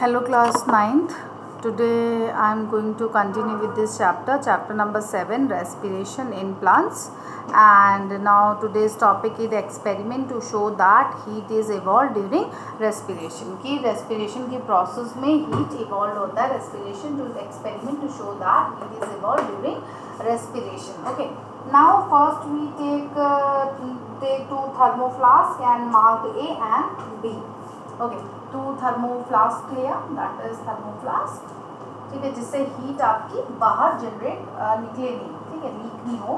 Hello class ninth. Today I am going to continue with this chapter number 7, respiration in plants. And now today's topic is experiment to show that heat is evolved during respiration. कि respiration की process में heat evolved होता है, respiration to experiment to show that heat is evolved during respiration. Okay. Now first we take two thermoflask and mark A and B. Okay. Two thermoflask लिया, that is थर्मोफ्लास्क, ठीक है, जिससे heat आपकी बाहर generate निकले नहीं, ठीक है, लीक नहीं हो.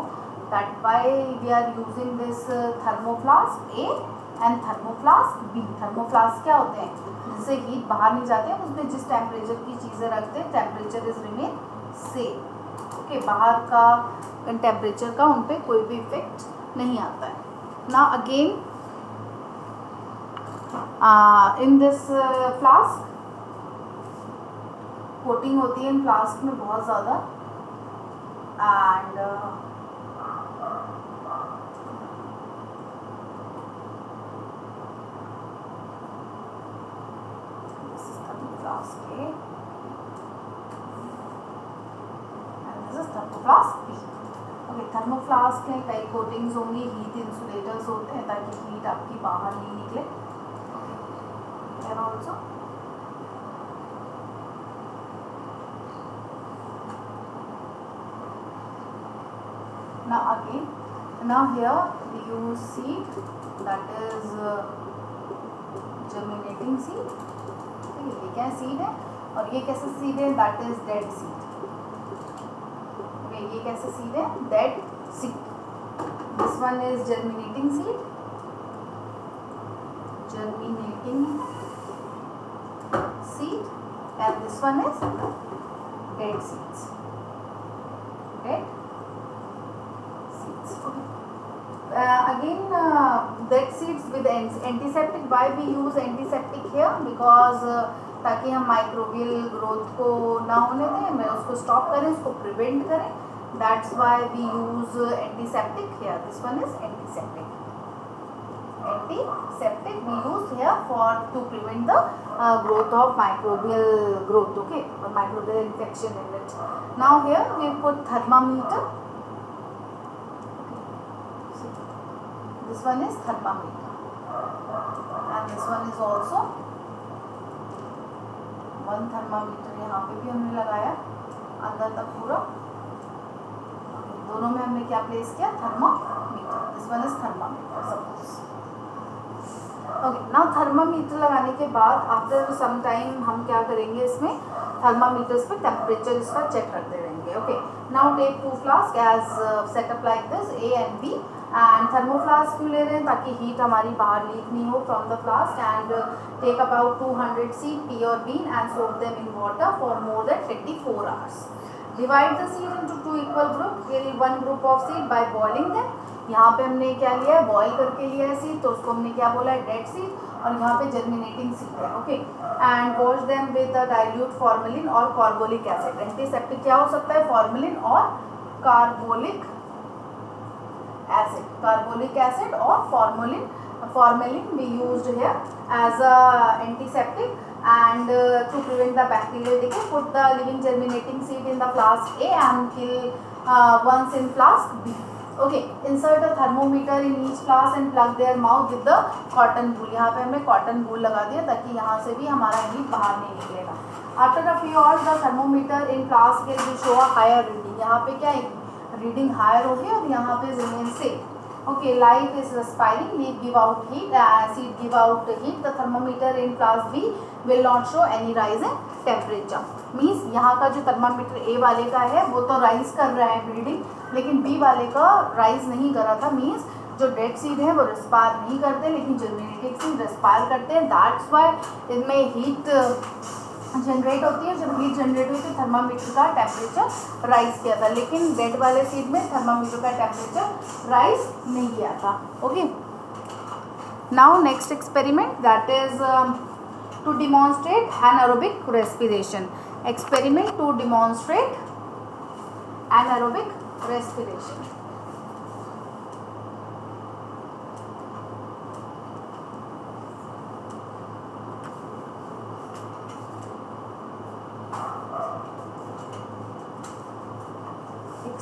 That why we are using this thermoflask A and thermoflask B. Thermoflask क्या होते हैं, जिससे हीट बाहर नहीं जाते हैं, उसमें जिस टेम्परेचर की चीज़ें रखते हैं temperature is remain same. Okay, बाहर का टेम्परेचर का उन पर कोई भी इफेक्ट नहीं आता है. ना again in this flask coating होती है इन फ्लास्क में बहुत ज़्यादा, and this is thermoflask A and this is thermoflask B. Okay, thermoflask में कई कोटिंग्स होंगी, हीट इंसुलेटर्स होते हैं ताकि हीट आपकी बाहर नहीं निकले. Here also now here we use seed, that is germinating seed. ठीक है, ये क्या सीड है और ये कैसे सीड है, that is dead seed. ये कैसे सीड है, dead seed. This one is germinating seed, seed, and this one is dead seeds. Dead seeds. Again, dead seeds with antiseptic. Why we use antiseptic here? Because ताकि हम microbial growth को ना होने दें, मैं उसको स्टॉप करें, उसको प्रिवेंट करें. That's why we use antiseptic here. This one is antiseptic. Antiseptic we use here for to prevent the growth of microbial growth, okay, or microbial infection in it. Now here we put thermometer. See, this one is thermometer, and this one is also one thermometer. यहाँ पे भी हमने लगाया अंदर तक पूरा, दोनों में हमने क्या प्लेस किया, thermometer. This one is thermometer suppose. Okay, now thermometer लगाने के बाद आफ्टर सम टाइम हम क्या करेंगे, इसमें थर्मामीटर्स पे टेम्परेचर इसका चेक करते रहेंगे. Okay, now take two flask as setup like this, A and B. And thermoflask क्यों ले रहे हैं, ताकि हीट हमारी बाहर लीक नहीं हो from the flask. And take about 200 seed, pea और bean, and soak them in water for more than 24 hours. Divide the seed into two equal group. Kill one group of seed by boiling them. यहाँ पे हमने क्या लिया है, boil करके लिया है सीड, तो उसको हमने क्या बोला है, डेड सीड. और यहाँ पे जर्मिनेटिंग सीड है. Okay, and wash them with dilute formalin और कार्बोलिक एसिड. एंटीसेप्टिक क्या हो सकता है, फॉर्मेलिन और कार्बोलिक एसिड. कार्बोलिक एसिड और formalin we used here as a antiseptic. And to prevent the bacterial decay, put the living germinating seed in the flask A and kill once in flask B. Okay, insert a thermometer in each flask and plug their mouth with the cotton wool. यहाँ पे हमने cotton wool लगा दिया ताकि यहाँ से भी हमारा हीट बाहर नहीं निकलेगा. After a few hours the thermometer in flask will show a higher reading. यहाँ पे क्या रीडिंग हायर होगी और यहाँ पे remain same. Okay, life is respiring, leaf give out heat, seed give out heat. The thermometer in flask B will not show any rise in temperature. Means यहाँ का जो थर्मामीटर A वाले का है वो तो राइज कर रहा है रीडिंग, लेकिन B वाले का राइज नहीं कर रहा था. मीन्स जो डेड सीड है वो रेस्पायर नहीं करते, लेकिन जर्मिनेटिंग सीड रेस्पायर करते हैं. दैट्स वाई इनमें हीट जनरेट होती है. जब हीट जनरेट हुई तो थर्मामीटर का टेम्परेचर राइज किया था, लेकिन डेड वाले सीड में थर्मामीटर का टेम्परेचर राइज नहीं किया था. Okay, now next experiment, that is to demonstrate anaerobic respiration. Experiment to demonstrate anaerobic respiration.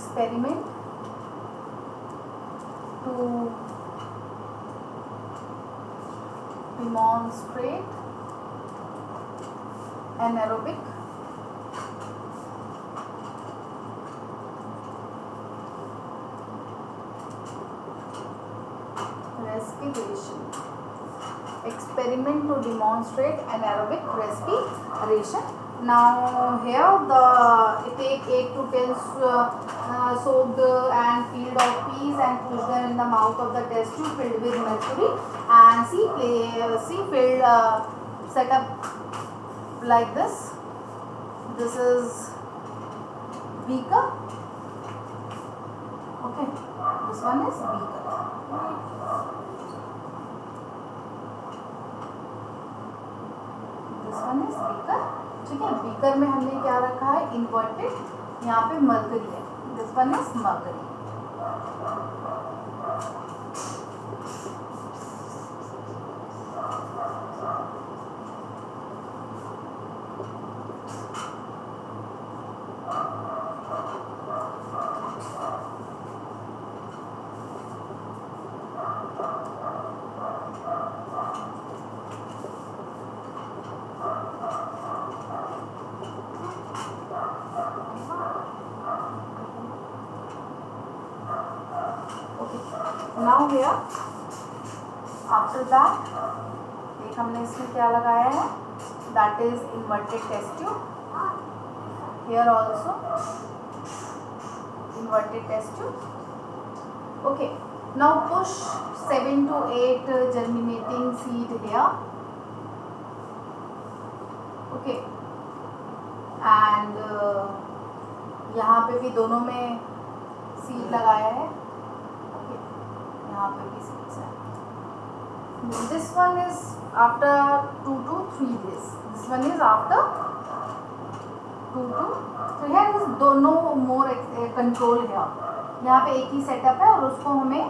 experiment to demonstrate anaerobic respiration. Experiment to demonstrate anaerobic respiration. Now here take 8 to 10 soaked and peeled of peas and push them in the mouth of the test tube filled with mercury, and see filled set up like this. This is beaker. Okay, this one is beaker. This one is beaker. ठीक है, beaker में हमने क्या रखा है, inverted, यहाँ पे mercury है. This one is mercury. Now here after that एक हमने इसमें क्या लगाया है, that is inverted test tube. Here also inverted test tube. Okay, now push 7 to 8 germinating seed here. Okay, and यहाँ पे भी दोनों में सीड लगाया है. यहाँ पे भी सीड्स है. This one is after 2 to 3 days. This one is after 2 to 3. Here is दोनों more control है. यहाँ पे एक ही सेटअप है और उसको हमें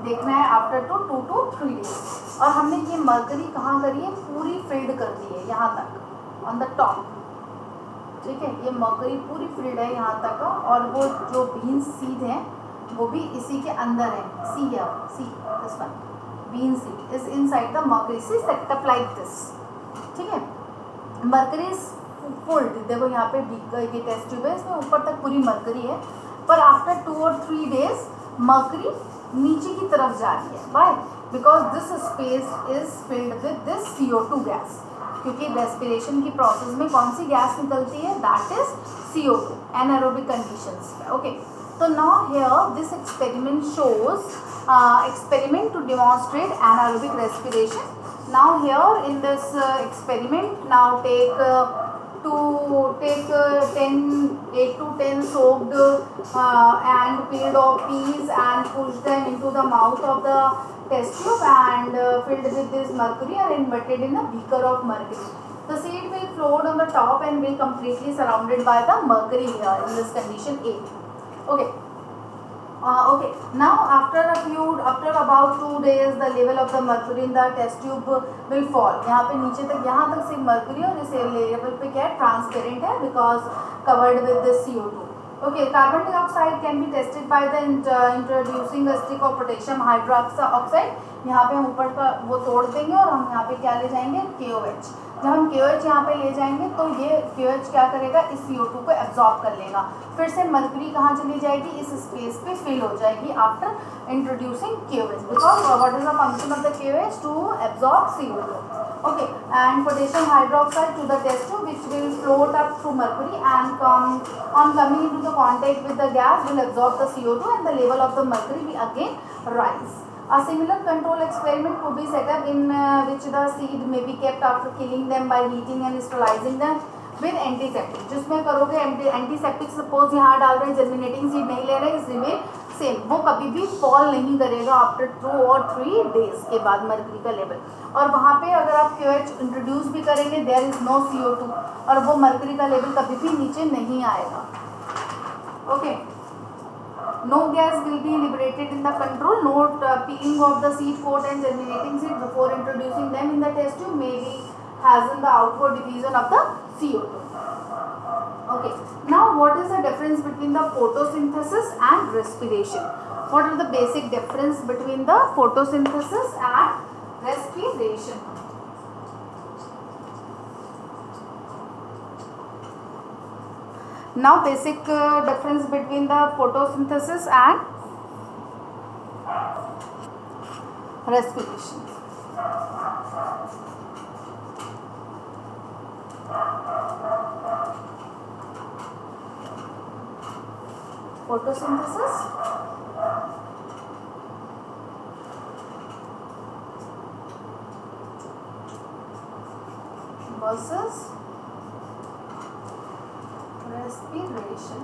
देखना है आफ्टर 2 to 3 days. और हमने ये मरकरी कहाँ करी है, पूरी फिल्ड कर दी है यहाँ तक ऑन द टॉप. ठीक है, ये मरकरी पूरी फिल्ड है यहाँ तक, और वो जो बीन्स सीड है वो भी इसी के अंदर है. सी है, see this one bean seed is inside the mercury. See setup like this. ठीक है, मरकरी इज फुल. देखो यहाँ पे ये टेस्ट ट्यूब है, इसमें ऊपर तक पूरी मरकरी है, पर आफ्टर 2 or 3 days मरकरी नीचे की तरफ जा रही है. Why? Because this space is filled with this CO2 gas. क्योंकि रेस्पिरेशन की प्रोसेस में कौन सी गैस निकलती है, that is CO2 anaerobic conditions पे. ओके, so now here this experiment shows experiment to demonstrate anaerobic respiration. Now here in this experiment, now take 8 to 10 soaked and peeled of peas and push them into the mouth of the test tube and filled with this mercury and inverted in a beaker of mercury. The seed will float on the top and will completely surrounded by the mercury here in this condition A. Okay. Okay. Now after about 2 days, the level of the mercury in the test tube will fall. यहाँ पे नीचे तक, यहाँ तक सिर्फ mercury और इस level पे क्या है, ट्रांसपेरेंट है, because covered with the CO2. Okay. Carbon dioxide can be tested by the introducing a stick of potassium hydroxide. यहाँ पे हम ऊपर का वो तोड़ देंगे और हम यहाँ पे क्या ले जाएंगे, KOH. जब हम KOH यहाँ पे ले जाएंगे तो ये KOH क्या करेगा, इस CO2 को एब्जॉर्ब कर लेगा. फिर से मरकरी कहाँ चली जाएगी, इस स्पेस पे फिल हो जाएगी after introducing KOH. Because what is the function of the KOH, to absorb CO2. Okay, and potassium hydroxide to the test tube, which will float up through mercury and on coming into the contact with the gas will absorb the CO2 and the level of the mercury will again rise. A similar control experiment could be set up in which the seed may be kept after killing them by heating and sterilizing them with antiseptic. जिसमें करोगे antiseptic, suppose यहाँ डाल रहे हैं, germinating seed नहीं ले रहे, इसमें सेम वो कभी भी फॉल नहीं करेगा आफ्टर 2 or 3 days के बाद मरकरी का लेवल. और वहाँ पे अगर आप KOH इंट्रोड्यूस भी करेंगे, देयर इज नो CO2 और वो मरकरी का लेवल कभी भी नीचे नहीं आएगा. Okay, no gas will be liberated in the control. Note peeling of the seed coat and germinating seed before introducing them in the test tube may be has in the outward diffusion of the CO2. Okay, now what is the difference between the photosynthesis and respiration? What are the basic difference between the photosynthesis and respiration? Now basic difference between the photosynthesis and respiration. Photosynthesis versus respiration.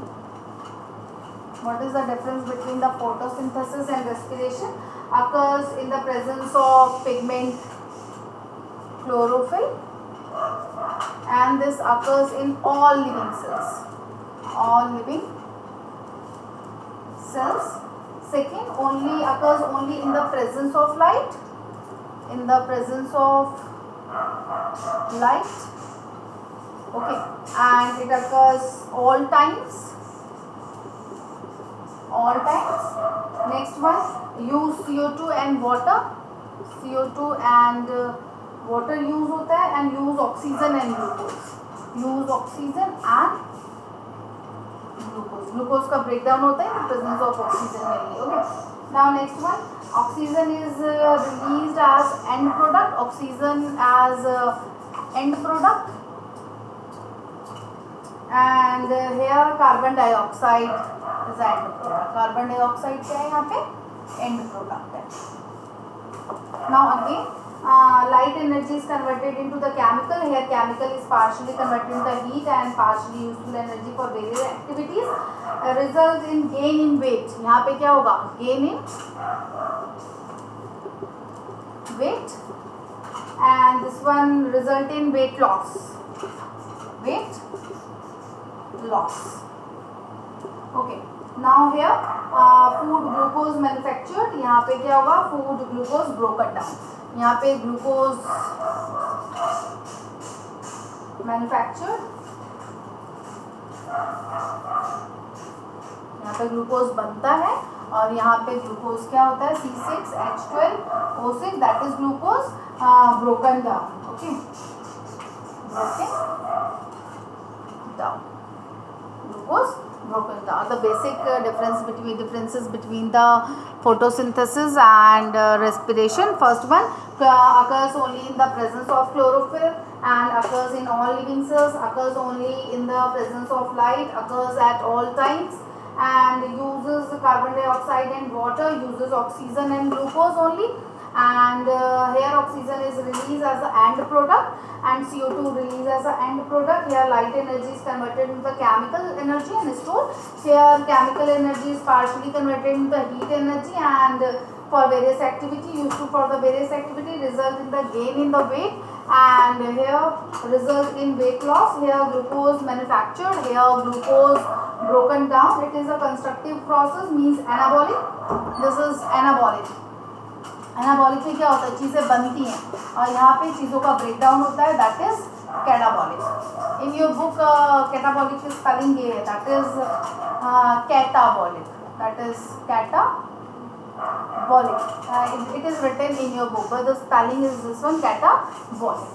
What is the difference between the photosynthesis and respiration? Occurs in the presence of pigment chlorophyll, and this occurs in all living cells. All living cells. Second, only occurs only in the presence of light. In the presence of light. Okay, and it occurs all times. All times. Next one, use CO2 and water. CO2 and water use होता है, and use oxygen and glucose. Use oxygen and glucose का breakdown होता है presence of oxygen में. Okay, now next one, oxygen is released as end product. Oxygen as end product, and here carbon dioxide is end product. Carbon dioxide क्या है यहाँ पे? End product है. Now again, light energy is converted into the chemical. Here chemical is partially converted into heat and partially useful energy for various activities. Results in gain in weight. यहाँ पे क्या होगा? Gain in weight, and this one result in weight loss. Weight loss. Okay. Now here food glucose manufactured. यहाँ पे क्या होगा? Food glucose broken down. यहाँ पे ग्लूकोज मैन्युफैक्चर्ड, यहाँ पे ग्लूकोज बनता है, और यहाँ पे ग्लूकोज क्या होता है? C6H12O6, that is glucose broken down. Okay, broken down, glucose broken down. The basic differences between the photosynthesis and respiration. First one, occurs only in the presence of chlorophyll and occurs in all living cells, occurs only in the presence of light, occurs at all times, and uses carbon dioxide and water, uses oxygen and glucose only. And here oxygen is released as the end product and CO2 released as the end product. Here light energy is converted into chemical energy and stored. Here chemical energy is partially converted into heat energy and for various activity, used for the various activity, result in the gain in the weight, and here result in weight loss. Here glucose manufactured, here glucose broken down. It is a constructive process, means anabolic. This is anabolic. Anabolic में क्या होता है? चीज़ें बनती हैं और यहाँ पे चीज़ों का ब्रेकडाउन होता है, that is catabolic. In your book catabolic की स्पेलिंग ये है, that is catabolic. That is catabolic. It is written in your book, but the spelling is this one, catabolic.